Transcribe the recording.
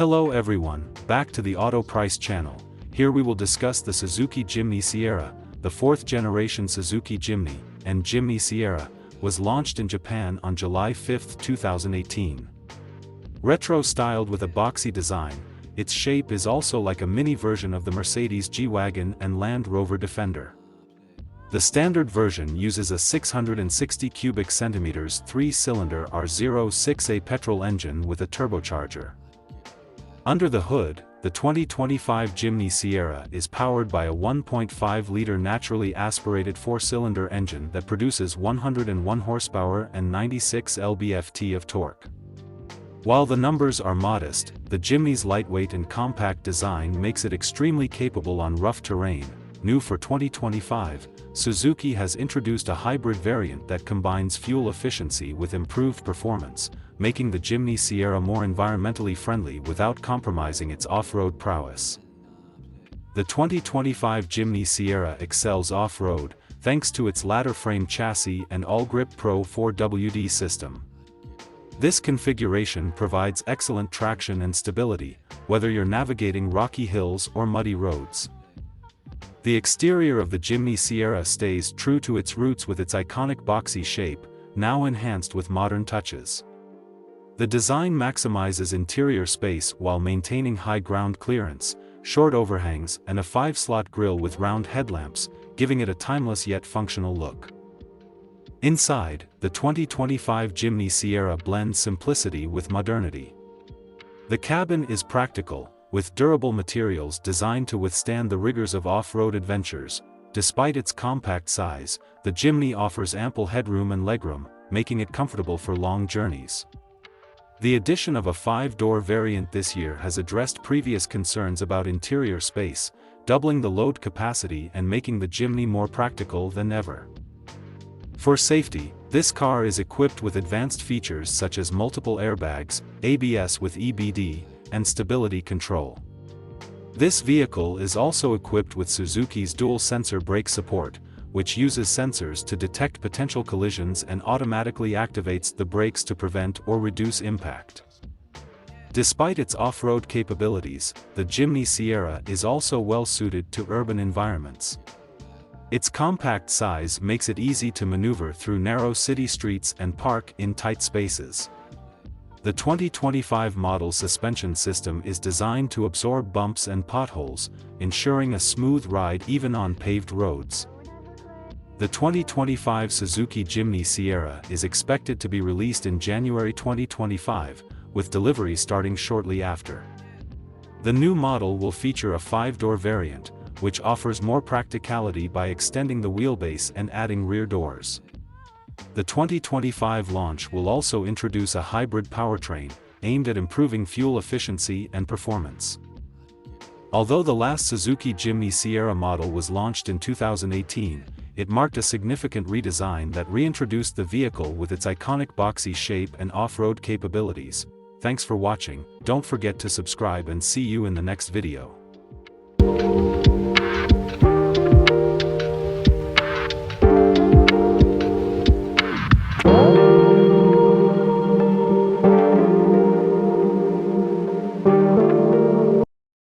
Hello everyone, back to the Auto Price channel. Here we will discuss the Suzuki Jimny Sierra. The 4th generation Suzuki Jimny, and Jimny Sierra, was launched in Japan on July 5, 2018. Retro-styled with a boxy design, its shape is also like a mini version of the Mercedes G-Wagon and Land Rover Defender. The standard version uses a 660 cubic centimeters 3-cylinder R06A petrol engine with a turbocharger. Under the hood, the 2025 Jimny Sierra is powered by a 1.5-liter naturally aspirated 4-cylinder engine that produces 101 horsepower and 96 lb-ft of torque. While the numbers are modest, the Jimny's lightweight and compact design makes it extremely capable on rough terrain. New for 2025, Suzuki has introduced a hybrid variant that combines fuel efficiency with improved performance, making the Jimny Sierra more environmentally friendly without compromising its off-road prowess. The 2025 Jimny Sierra excels off-road, thanks to its ladder frame chassis and All-Grip Pro 4WD system. This configuration provides excellent traction and stability, whether you're navigating rocky hills or muddy roads. The exterior of the Jimny Sierra stays true to its roots with its iconic boxy shape, now enhanced with modern touches. The design maximizes interior space while maintaining high ground clearance, short overhangs, and a 5-slot grille with round headlamps, giving it a timeless yet functional look. Inside, the 2025 Jimny Sierra blends simplicity with modernity. The cabin is practical, with durable materials designed to withstand the rigors of off-road adventures. Despite its compact size, the Jimny offers ample headroom and legroom, making it comfortable for long journeys. The addition of a 5-door variant this year has addressed previous concerns about interior space, doubling the load capacity and making the Jimny more practical than ever. For safety, this car is equipped with advanced features such as multiple airbags, ABS with EBD, and stability control. This vehicle is also equipped with Suzuki's dual-sensor brake support, which uses sensors to detect potential collisions and automatically activates the brakes to prevent or reduce impact. Despite its off-road capabilities, the Jimny Sierra is also well-suited to urban environments. Its compact size makes it easy to maneuver through narrow city streets and park in tight spaces. The 2025 model suspension system is designed to absorb bumps and potholes, ensuring a smooth ride even on paved roads. The 2025 Suzuki Jimny Sierra is expected to be released in January 2025, with delivery starting shortly after. The new model will feature a 5-door variant, which offers more practicality by extending the wheelbase and adding rear doors. The 2025 launch will also introduce a hybrid powertrain, aimed at improving fuel efficiency and performance. Although the last Suzuki Jimny Sierra model was launched in 2018, it marked a significant redesign that reintroduced the vehicle with its iconic boxy shape and off-road capabilities. Thanks for watching, don't forget to subscribe and see you in the next video.